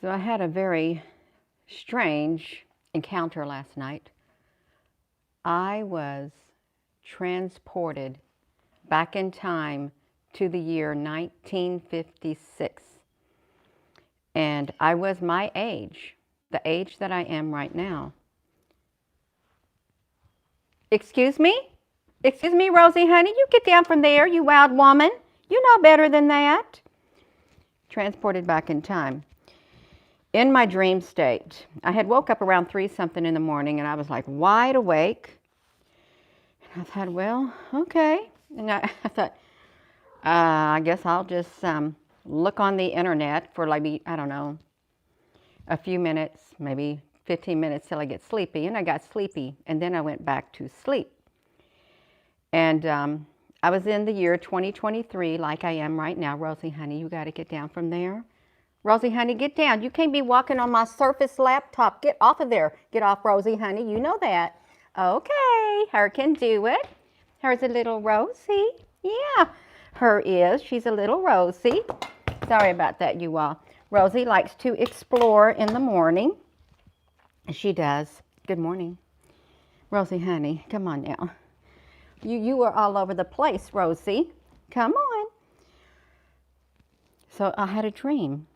So I had a very strange encounter last night. I was transported back in time to the year 1956. And I was my age, the age that I am right now. Excuse me? Excuse me, Rosie Honey, you get down from there, you wild woman. You know better than that. Transported back in time. In my dream state, I had woke up around 3 something in the morning and I was like wide awake. And I thought, well, okay. And I thought, I guess I'll just look on the internet for like, I don't know, a few minutes, maybe 15 minutes till I get sleepy. And I got sleepy and then I went back to sleep. And I was in the year 2023 like I am right now. Rosie Honey, you got to get down from there. Rosie Honey, get down. You can't be walking on my Surface laptop. Get off of there. Get off, Rosie Honey. You know that. Okay, her can do it. Her's a little Rosie. Yeah, her is. She's a little Rosie. Sorry about that, you all. Rosie likes to explore in the morning. She does. Good morning. Rosie Honey, come on now. You are all over the place, Rosie. Come on. So I had a dream.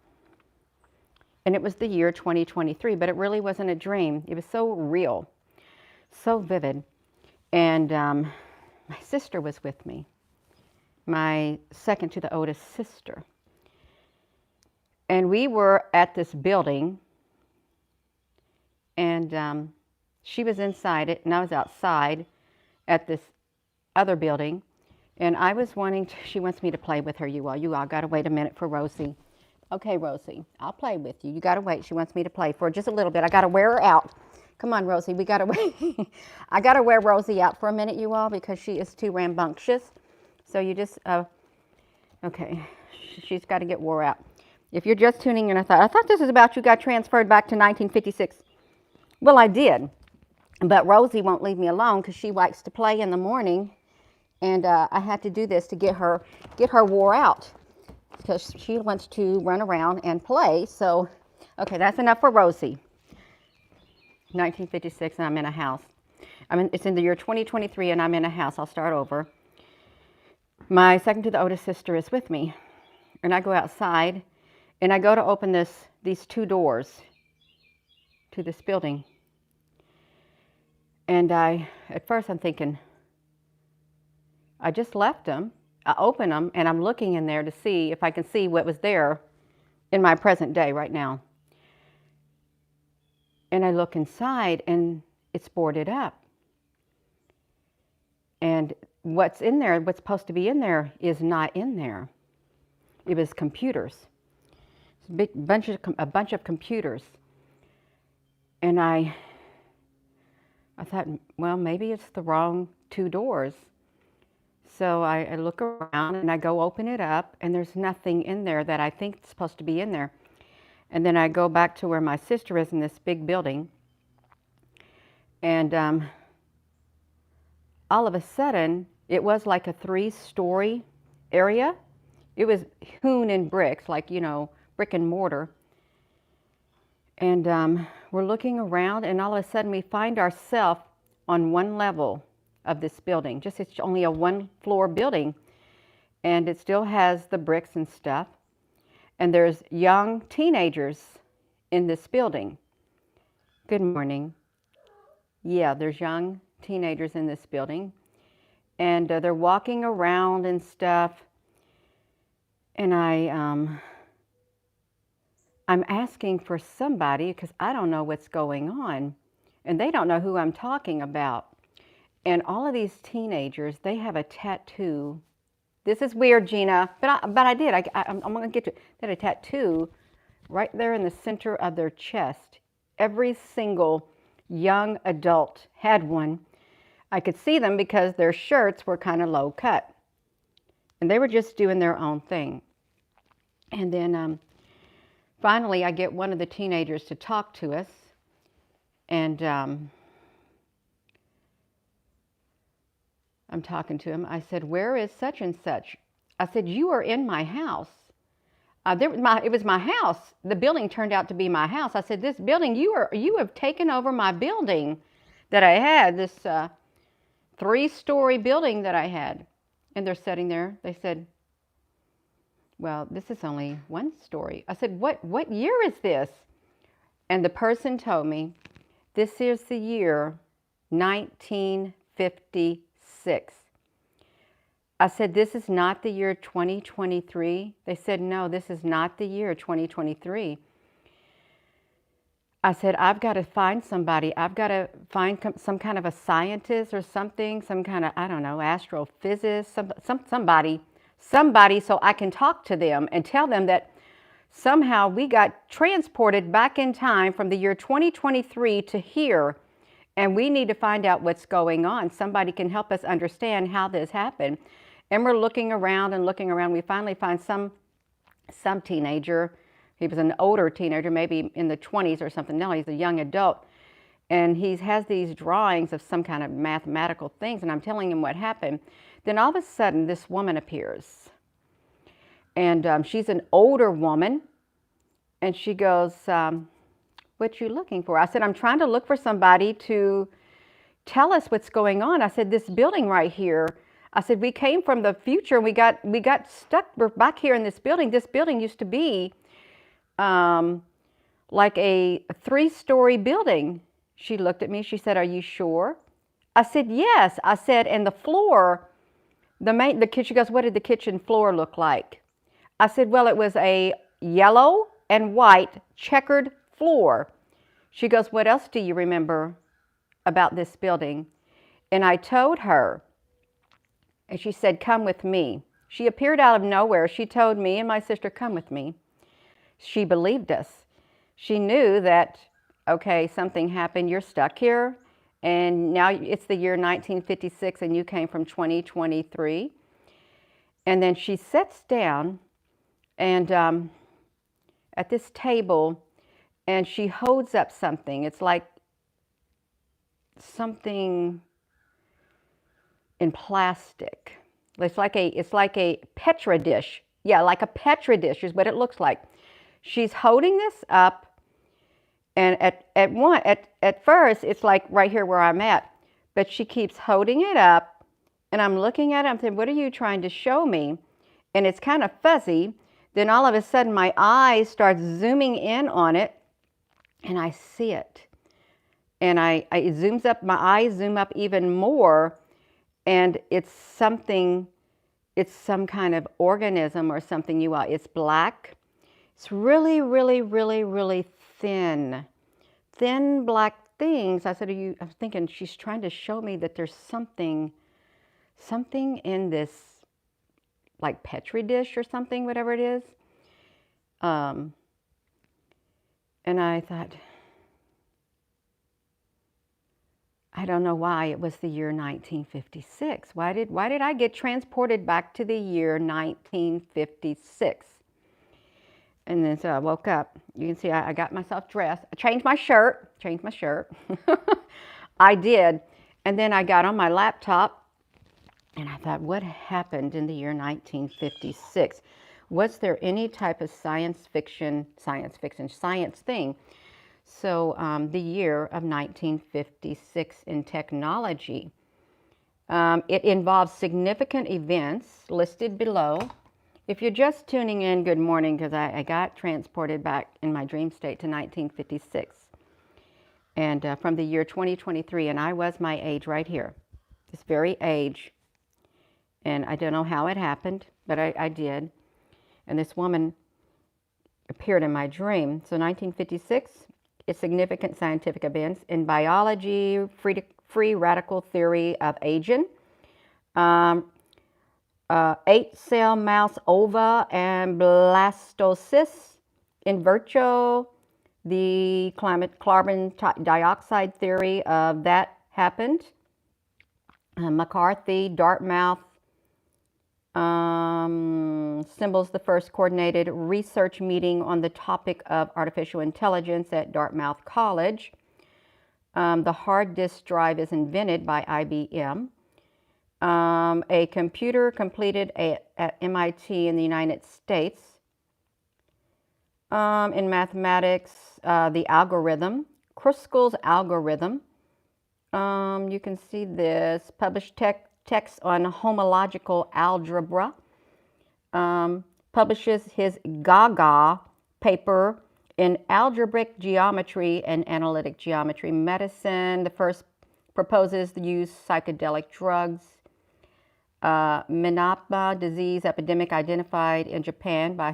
And it was the year 2023, but it really wasn't a dream. It was so real, so vivid. And my sister was with me, my second to the oldest sister. And we were at this building, and she was inside it, and I was outside at this other building. And I was wanting to, she wants me to play with her, you all. You all got to wait a minute for Rosie. Okay, Rosie, I'll play with you. You got to wait. She wants me to play for just a little bit. I got to wear her out. Come on, Rosie, we got to wait. I got to wear Rosie out for a minute, you all, because she is too rambunctious. So you just, okay, she's got to get wore out. If you're just tuning in, I thought this is about you got transferred back to 1956. Well, I did, but Rosie won't leave me alone because she likes to play in the morning, and I had to do this to get her wore out, because she wants to run around and play. So, okay, that's enough for Rosie. 1956, and I'm in a house. It's in the year 2023, and I'm in a house. I'll start over. My second to the oldest sister is with me, and I go outside, and I go to open these 2 doors to this building. And at first I'm thinking, I just left them. I open them and I'm looking in there to see if I can see what was there in my present day right now. And I look inside and it's boarded up. And what's in there, what's supposed to be in there, is not in there. It was computers. It's a bunch of computers. And I thought, well, maybe it's the wrong 2 doors. So I look around and I go open it up, and there's nothing in there that I think is supposed to be in there. And then I go back to where my sister is in this big building, and all of a sudden, it was like a 3-story area. It was hewn in bricks, like, brick and mortar. And we're looking around, and all of a sudden we find ourselves on one level of this building. Just, it's only a 1-floor building, and it still has the bricks and stuff. And there's young teenagers in this building. Good morning. Yeah, there's young teenagers in this building, and they're walking around and stuff. And I'm asking for somebody because I don't know what's going on, and they don't know who I'm talking about. And all of these teenagers, they have a tattoo. This is weird, Gina, but I did. I'm going to get to it. They had a tattoo right there in the center of their chest. Every single young adult had one. I could see them because their shirts were kind of low cut. And they were just doing their own thing. And then finally, I get one of the teenagers to talk to us. And I'm talking to him. I said, where is such and such? I said, you are in my house. It was my house. The building turned out to be my house. I said, this building, you have taken over my building that I had, this 3-story building that I had. And they're sitting there. They said, well, this is only 1 story. I said, what year is this? And the person told me, this is the year 1956. I said, this is not the year 2023. They said, no, this is not the year 2023. I said, I've got to find somebody. I've got to find some kind of a scientist or something, some kind of, I don't know, astrophysicist, somebody so I can talk to them and tell them that somehow we got transported back in time from the year 2023 to here, and we need to find out what's going on. Somebody can help us understand how this happened. And we're looking around and looking around. We finally find some teenager. He was an older teenager, maybe in the 20s or something. No, he's a young adult. And he has these drawings of some kind of mathematical things, and I'm telling him what happened. Then all of a sudden, this woman appears. And she's an older woman. And she goes, what you looking for? I said, I'm trying to look for somebody to tell us what's going on. I said, this building right here. I said, we came from the future. We got stuck. We're back here in this building. This building used to be like a 3-story building. She looked at me. She said, are you sure? I said, yes. I said, and the floor, the kitchen, she goes, what did the kitchen floor look like? I said, well, it was a yellow and white checkered floor. She goes, what else do you remember about this building? And I told her, and she said, come with me. She appeared out of nowhere. She told me and my sister, come with me. She believed us. She knew that, okay, something happened. You're stuck here. And now it's the year 1956 and you came from 2023. And then she sits down and at this table, and she holds up something. It's like something in plastic. It's like a Petri dish. Yeah, like a Petri dish is what it looks like. She's holding this up, and at first it's like right here where I'm at, but she keeps holding it up, and I'm looking at it. I'm saying, what are you trying to show me? And it's kind of fuzzy. Then all of a sudden my eyes start zooming in on it, and I see it. And it zooms up, my eyes zoom up even more, and it's some kind of organism or something. It's black. It's really, really, really, really thin black things. I said, I was thinking she's trying to show me that there's something in this, like Petri dish or something, whatever it is. And I thought, I don't know why it was the year 1956. Why did I get transported back to the year 1956? And then so I woke up. You can see I got myself dressed. I changed my shirt. I did. And then I got on my laptop and I thought, what happened in the year 1956? Was there any type of science thing? So the year of 1956 in technology. It involves significant events listed below. If you're just tuning in, good morning, because I got transported back in my dream state to 1956. And from the year 2023, and I was my age right here, this very age. And I don't know how it happened, but I did. And this woman appeared in my dream. So 1956 is significant scientific events in biology, free radical theory of aging, 8-cell mouse ova and blastocysts, in vitro, the carbon dioxide theory of that happened, McCarthy, Dartmouth, symbols the first coordinated research meeting on the topic of artificial intelligence at Dartmouth College. The hard disk drive is invented by IBM. A computer completed at MIT in the United States. In mathematics, the algorithm, Kruskal's algorithm. You can see this, published text on homological algebra. Publishes his Gaga paper in algebraic geometry and analytic geometry medicine. The first proposes the use of psychedelic drugs. Menapa disease epidemic identified in Japan by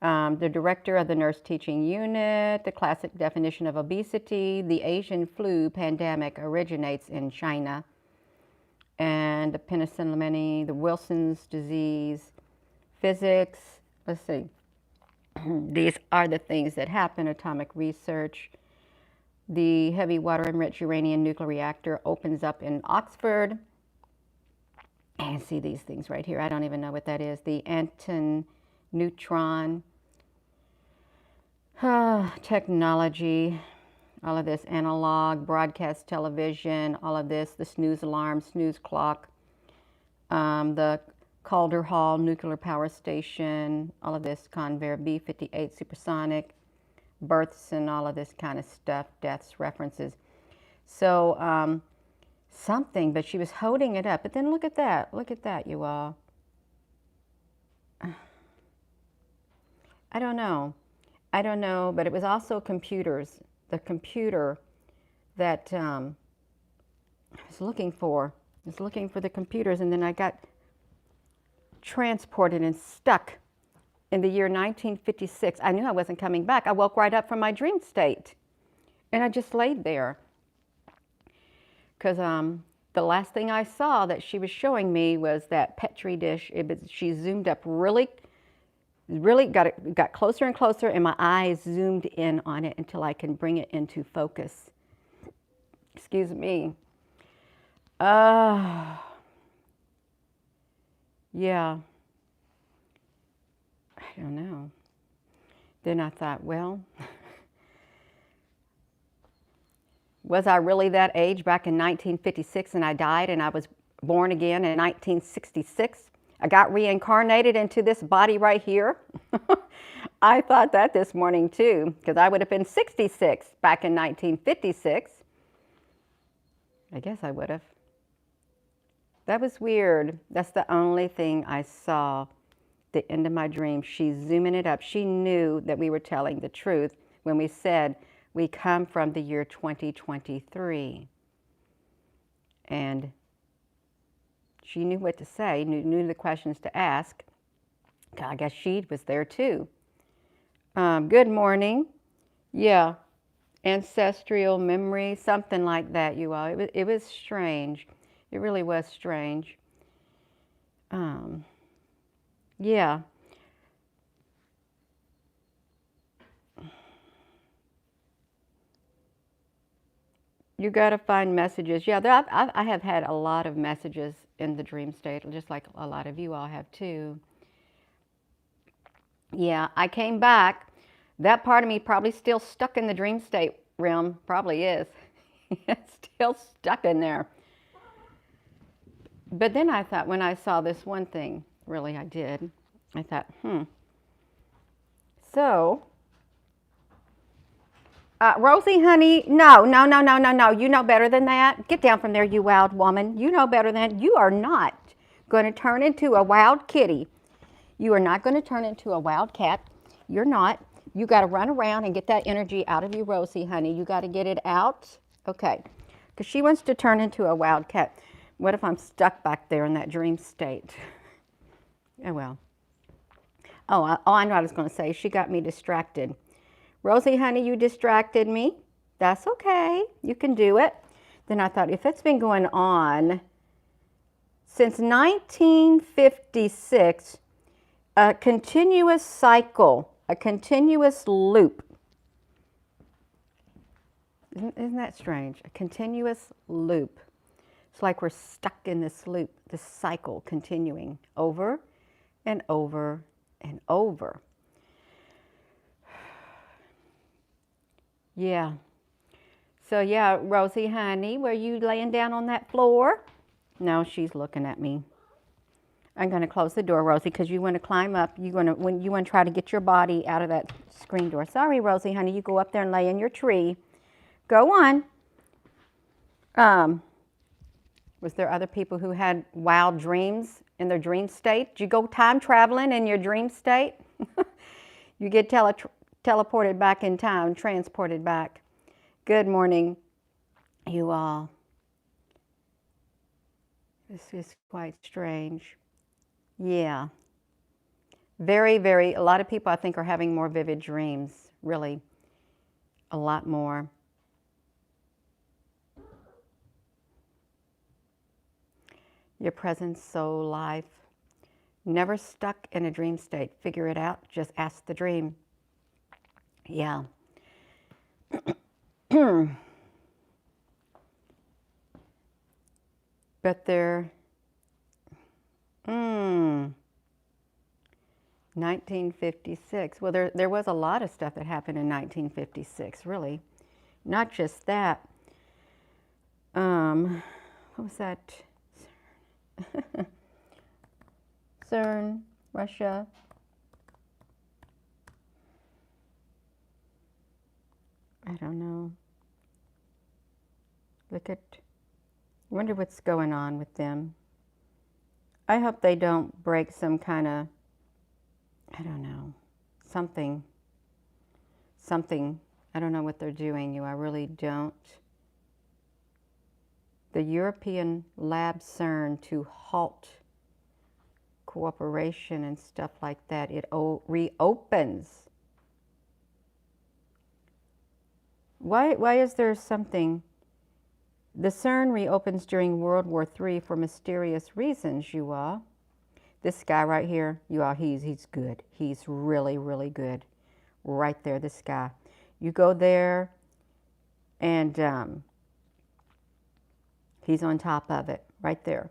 the director of the nurse teaching unit. The classic definition of obesity. The Asian flu pandemic originates in China. And the penicillin, the Wilson's disease, physics. Let's see. These are the things that happen. Atomic research. The heavy water enriched uranium nuclear reactor opens up in Oxford. And see these things right here. I don't even know what that is. The antineutron. Technology. All of this, analog, broadcast television, all of this, the snooze alarm, snooze clock, the Calder Hall nuclear power station, all of this, Convair B-58 supersonic, births and all of this kind of stuff, deaths, references. So something, but she was holding it up. But then look at that, you all. I don't know, but it was also computers. The computer that I was looking for. I was looking for the computers, and then I got transported and stuck in the year 1956. I knew I wasn't coming back. I woke right up from my dream state, and I just laid there. Because the last thing I saw that she was showing me was that Petri dish. She zoomed up really got closer and closer, and my eyes zoomed in on it until I can bring it into focus. Excuse me. Yeah. I don't know. Then I thought, well, was I really that age back in 1956 and I died and I was born again in 1966? I got reincarnated into this body right here. I thought that this morning too, because I would have been 66 back in 1956. I guess I would have. That was weird. That's the only thing I saw. The end of my dream. She's zooming it up. She knew that we were telling the truth when we said we come from the year 2023. And she knew what to say, knew the questions to ask. I guess she was there too. Good morning. Yeah, ancestral memory, something like that, you all. It was strange. It really was strange. Yeah. You got to find messages. Yeah, I have had a lot of messages in the dream state, just like a lot of you all have too. Yeah, I came back. That part of me probably still stuck in the dream state realm. Probably is. It's still stuck in there. But then I thought, when I saw this one thing, really I did, I thought, So, Rosie Honey, no. You know better than that. Get down from there, you wild woman. You know better than that. You are not going to turn into a wild kitty. You are not going to turn into a wild cat. You're not. You got to run around and get that energy out of you, Rosie Honey. You got to get it out. Okay. Because she wants to turn into a wild cat. What if I'm stuck back there in that dream state? Oh, well. Oh, I know what I was going to say. She got me distracted. Rosie Honey, you distracted me. That's okay. You can do it. Then I thought, if it's been going on since 1956, a continuous cycle, a continuous loop. Isn't that strange? A continuous loop. It's like we're stuck in this loop, this cycle continuing over and over and over. Yeah. So yeah, Rosie Honey, were you laying down on that floor? No, she's looking at me. I'm going to close the door, Rosie, because you want to climb up. You want to try to get your body out of that screen door. Sorry, Rosie, honey. You go up there and lay in your tree. Go on. Was there other people who had wild dreams in their dream state? Did you go time traveling in your dream state? You get teleported back in time, transported back. Good morning, you all. This is quite strange. Yeah. Very, very, a lot of people I think are having more vivid dreams, really. A lot more. Your present soul life. Never stuck in a dream state. Figure it out. Just ask the dream. Yeah. But they're 1956. Well, there was a lot of stuff that happened in 1956, really. Not just that. What was that? CERN, Russia. I don't know. I wonder what's going on with them. I hope they don't break some kind of, I don't know, something. I don't know what they're doing, I really don't. The European lab CERN to halt cooperation and stuff like that. It reopens. Why is there something? The CERN reopens during World War III for mysterious reasons, you all. This guy right here, you all, he's good. He's really, really good. Right there, this guy. You go there and he's on top of it, right there.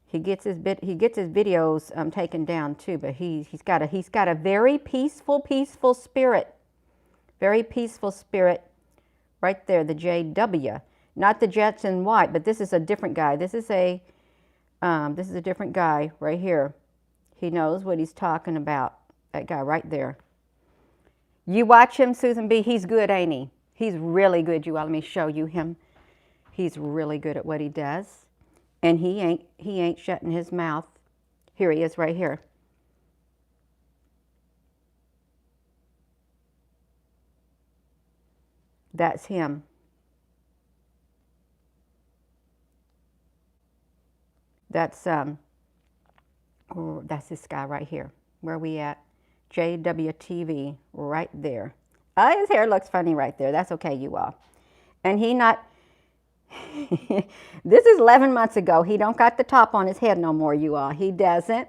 He gets his videos taken down too, but he's got a very peaceful spirit. Very peaceful spirit. Right there, the JW, not the Jets in white, but this is a different guy. This is a different guy right here. He knows what he's talking about. That guy right there. You watch him, Susan B. He's good, ain't he? He's really good. You all, let me show you him. He's really good at what he does, and he ain't shutting his mouth. Here he is, right here. That's him. That's this guy right here. Where are we at? JWTV, right there. His hair looks funny right there. That's okay, you all. And this is 11 months ago. He don't got the top on his head no more, you all. He doesn't.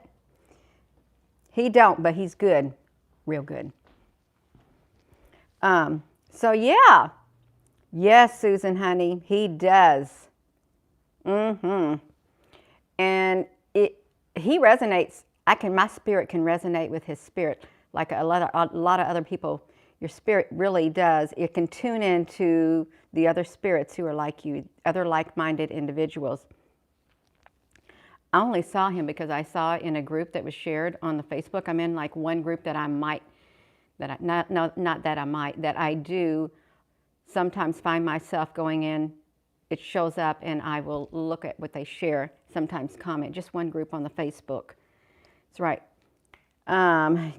He don't, but he's good. Real good. So yeah. Yes, Susan, honey, he does. And he resonates. My spirit can resonate with his spirit like a lot of other people. Your spirit really does. It can tune into the other spirits who are like you, other like-minded individuals. I only saw him because I saw in a group that was shared on the Facebook. I'm in like one group that I do sometimes find myself going in. It shows up and I will look at what they share, sometimes comment. Just one group on the Facebook. That's right.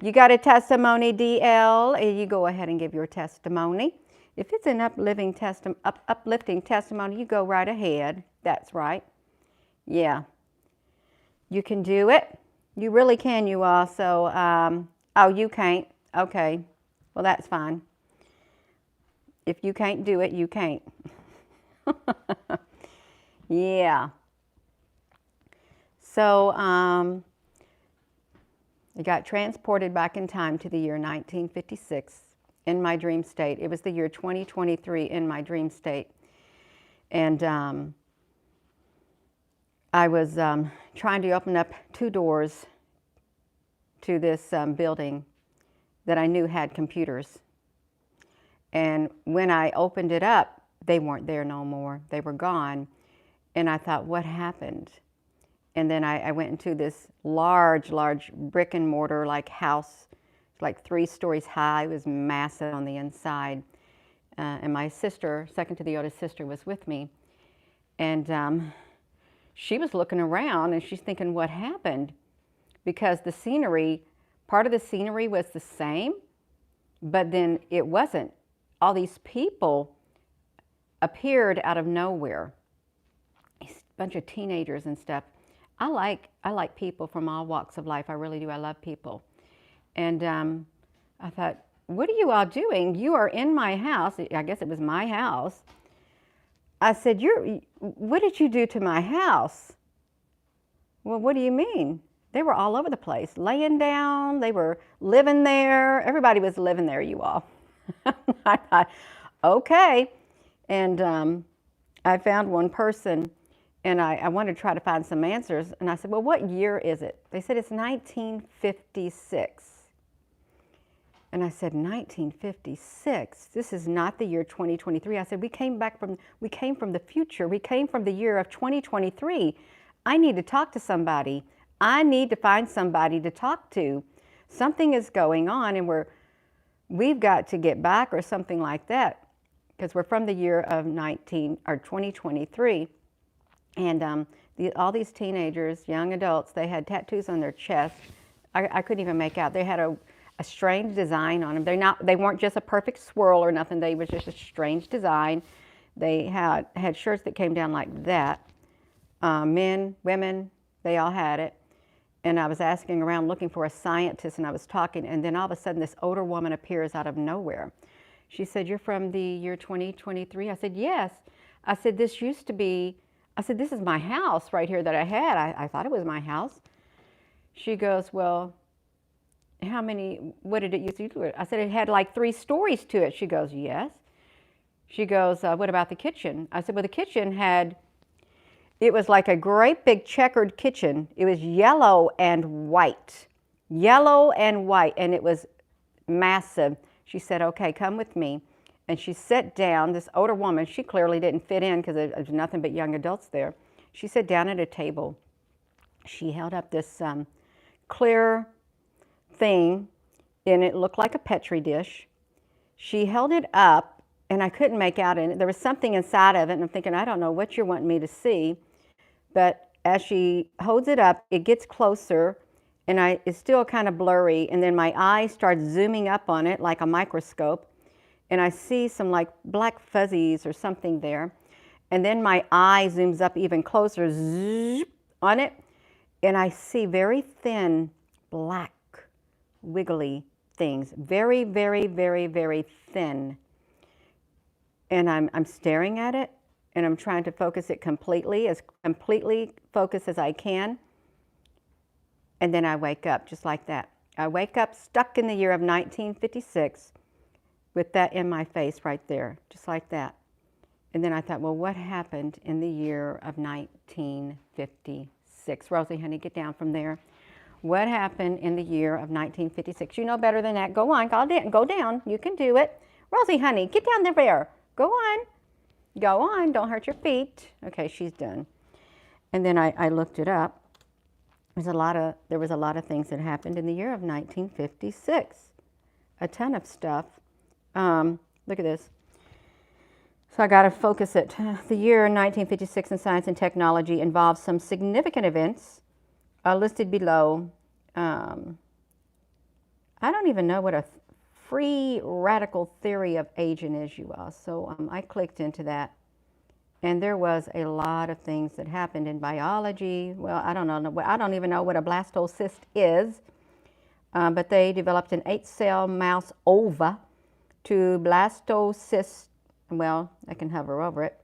You got a testimony, DL? You go ahead and give your testimony. If it's an uplifting testimony, you go right ahead. That's right. Yeah. You can do it. You really can, you all. So, oh, you can't. Okay. Well, that's fine. If you can't do it, you can't. Yeah. So, I got transported back in time to the year 1956 in my dream state. It was the year 2023 in my dream state. And I was trying to open up 2 doors to this building that I knew had computers. And when I opened it up, they weren't there no more. They were gone. And I thought, what happened? And then I went into this large brick and mortar like house, like 3 stories high. It was massive on the inside. And my sister, second to the oldest sister, was with me. And she was looking around and she's thinking, what happened? Because the scenery, part of the scenery was the same, but then it wasn't. All these people appeared out of nowhere. A bunch of teenagers and stuff. I like people from all walks of life. I really do. I love people. And I thought, what are you all doing? You are in my house. I guess it was my house. I said, what did you do to my house? Well, what do you mean? They were all over the place, laying down. They were living there. Everybody was living there, you all. I thought, okay. And I found one person, and I wanted to try to find some answers. And I said, well, what year is it? They said, it's 1956. And I said, 1956? This is not the year 2023. I said, we came from the future. We came from the year of 2023. I need to talk to somebody. I need to find somebody to talk to. Something is going on, and we've got to get back or something like that, because we're from the year of 2023. And all these teenagers, young adults, they had tattoos on their chest. I couldn't even make out. They had a strange design on them. They weren't just a perfect swirl or nothing. They was just a strange design. They had shirts that came down like that. Men, women, they all had it. And I was asking around looking for a scientist, and I was talking, and then all of a sudden this older woman appears out of nowhere. She said, you're from the year 2023? I said, yes. I said, this is my house right here that I had. I thought it was my house. She goes, well, what did it used to do? I said, it had like 3 stories to it. She goes, yes. She goes, what about the kitchen? I said, well, the kitchen it was like a great big checkered kitchen. It was yellow and white, and it was massive. She said, okay, come with me. And she sat down, this older woman, she clearly didn't fit in because there was nothing but young adults there. She sat down at a table. She held up this clear thing, and it looked like a Petri dish. She held it up, and I couldn't make out it. There was something inside of it, and I'm thinking, I don't know what you're wanting me to see. But as she holds it up, it gets closer, and it's still kind of blurry, and then my eye starts zooming up on it like a microscope, and I see some like black fuzzies or something there. And then my eye zooms up even closer on it, and I see very thin, black, wiggly things. Very, very, very, very thin. And I'm staring at it, and I'm trying to focus it completely focused as I can. And then I wake up just like that. I wake up stuck in the year of 1956 with that in my face right there, just like that. And then I thought, well, what happened in the year of 1956? Rosie, honey, get down from there. What happened in the year of 1956? You know better than that. Go on, go down. You can do it. Rosie, honey, get down there. Go on. Go on. Don't hurt your feet. Okay, she's done. And then I looked it up. There was a lot of things that happened in the year of 1956. A ton of stuff. Look at this. So I got to focus it. The year 1956 in science and technology involves some significant events listed below. I don't even know what a free radical theory of aging is, you all. So I clicked into that, and there was a lot of things that happened in biology. Well, I don't even know what a blastocyst is, but they developed an 8-cell mouse ova to blastocyst. Well, I can hover over it.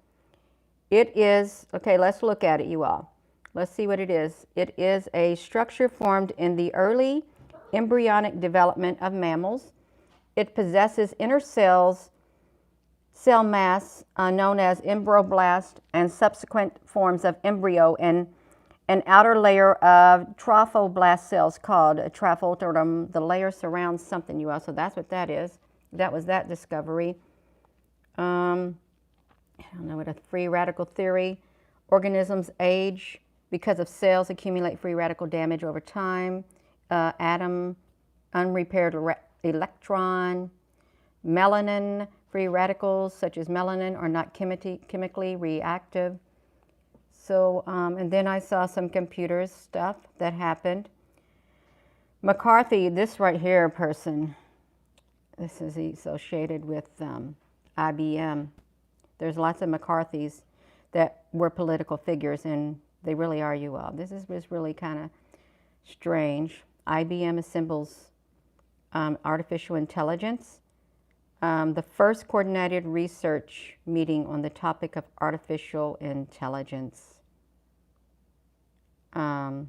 It is, okay, let's look at it, you all. Let's see what it is. It is a structure formed in the early embryonic development of mammals. It possesses inner cell mass known as embryoblast and subsequent forms of embryo, and an outer layer of trophoblast cells called a trophotoderm. The layer surrounds something, you all, so that's what that is. That was that discovery. I don't know what a free radical theory. Organisms age because of cells accumulate free radical damage over time. Atom, unrepaired electron, melanin, free radicals such as melanin are not chemically reactive. So, and then I saw some computer stuff that happened. McCarthy, this right here person, this is associated with IBM. There's lots of McCarthys that were political figures, and they really are you all. This was really kind of strange. IBM assembles artificial intelligence. The first coordinated research meeting on the topic of artificial intelligence. And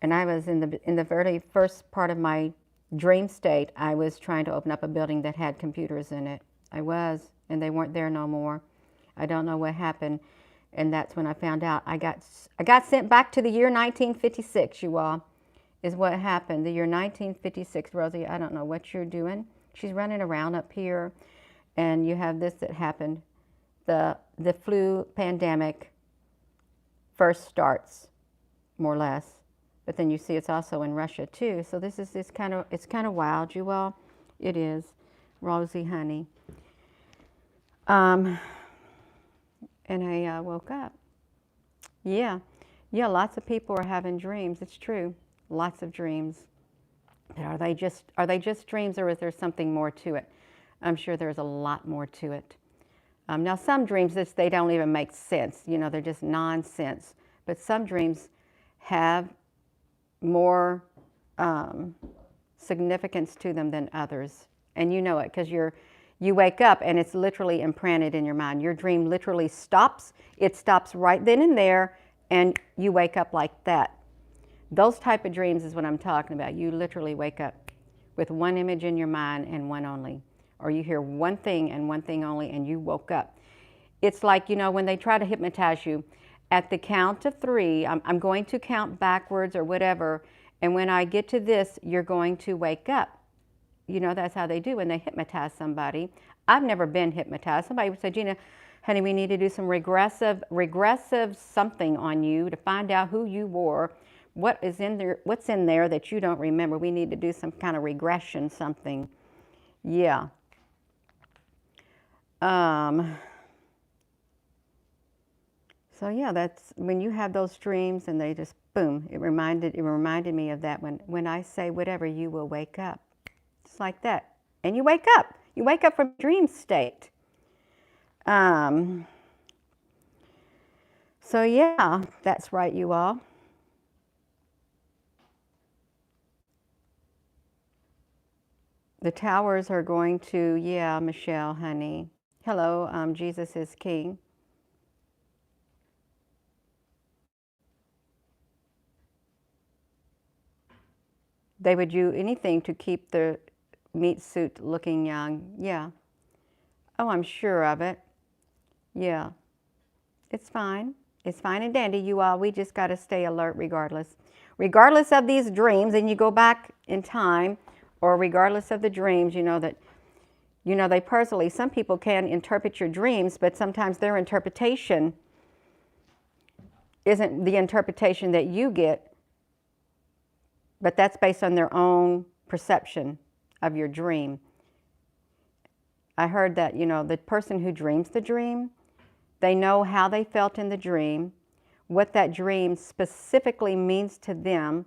I was in the very first part of my dream state, I was trying to open up a building that had computers in it. I was, and they weren't there no more. I don't know what happened, and that's when I found out. I got sent back to the year 1956, you all, is what happened. The year 1956, Rosie, I don't know what you're doing. She's running around up here, and you have this that happened. The flu pandemic first starts, more or less. But then you see it's also in Russia too. So this is it's kind of wild, you all. It is. Rosie Honey. And I woke up. Yeah, lots of people are having dreams. It's true. Lots of dreams. Are they just dreams, or is there something more to it? I'm sure there's a lot more to it. Now some dreams, they don't even make sense. You know, they're just nonsense. But some dreams have more significance to them than others, and you know it because you wake up and it's literally imprinted in your mind. Your dream literally stops. It stops right then and there, and you wake up like that. Those type of dreams is what I'm talking about. You literally wake up with one image in your mind and one only, or you hear one thing and one thing only, and you woke up. It's like, you know, when they try to hypnotize you. At the count of 3, I'm going to count backwards or whatever, and when I get to this, you're going to wake up. You know, that's how they do when they hypnotize somebody. I've never been hypnotized. Somebody would say, Gina, honey, we need to do some regressive something on you to find out who you were, what is in there, what's in there that you don't remember. We need to do some kind of regression something. Yeah. So yeah, that's when you have those dreams and they just boom. It reminded me of that when I say whatever, you will wake up. It's like that, and you wake up. You wake up from dream state. So yeah, that's right, you all. The towers are going to, yeah, Michelle, honey. Hello, Jesus is King. They would do anything to keep the meat suit looking young. Yeah. Oh, I'm sure of it. Yeah. It's fine. It's fine and dandy, you all. We just got to stay alert regardless. Regardless of these dreams, and you go back in time, or regardless of the dreams, you know that, you know, they personally, some people can interpret your dreams, but sometimes their interpretation isn't the interpretation that you get, but that's based on their own perception of your dream. I heard that, you know, the person who dreams the dream, they know how they felt in the dream, what that dream specifically means to them,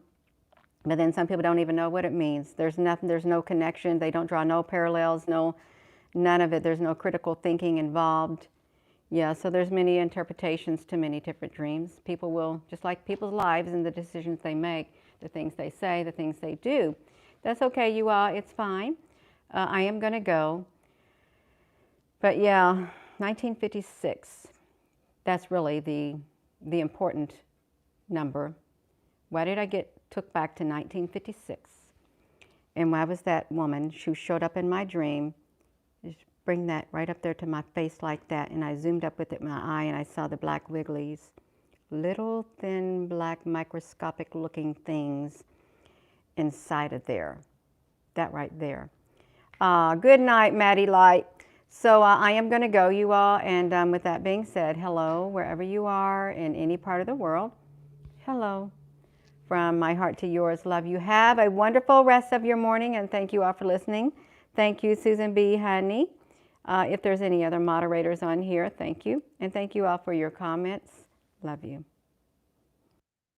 but then some people don't even know what it means. There's nothing, there's no connection, they don't draw no parallels, none of it, there's no critical thinking involved. Yeah, so there's many interpretations to many different dreams. People will, just like people's lives and the decisions they make, the things they say, the things they do. That's okay, you all, it's fine. I am going to go. But yeah, 1956, that's really the important number. Why did I get took back to 1956? And why was that woman who showed up in my dream, just bring that right up there to my face like that, and I zoomed up with it in my eye and I saw the black wigglies. Little thin black microscopic looking things inside of there. That right there. Good night, Maddie Light. So I am going to go, you all, and with that being said, hello, wherever you are in any part of the world. Hello. From my heart to yours, love you. Have a wonderful rest of your morning, and thank you all for listening. Thank you, Susan B. Honey. If there's any other moderators on here, thank you. And thank you all for your comments. Love you.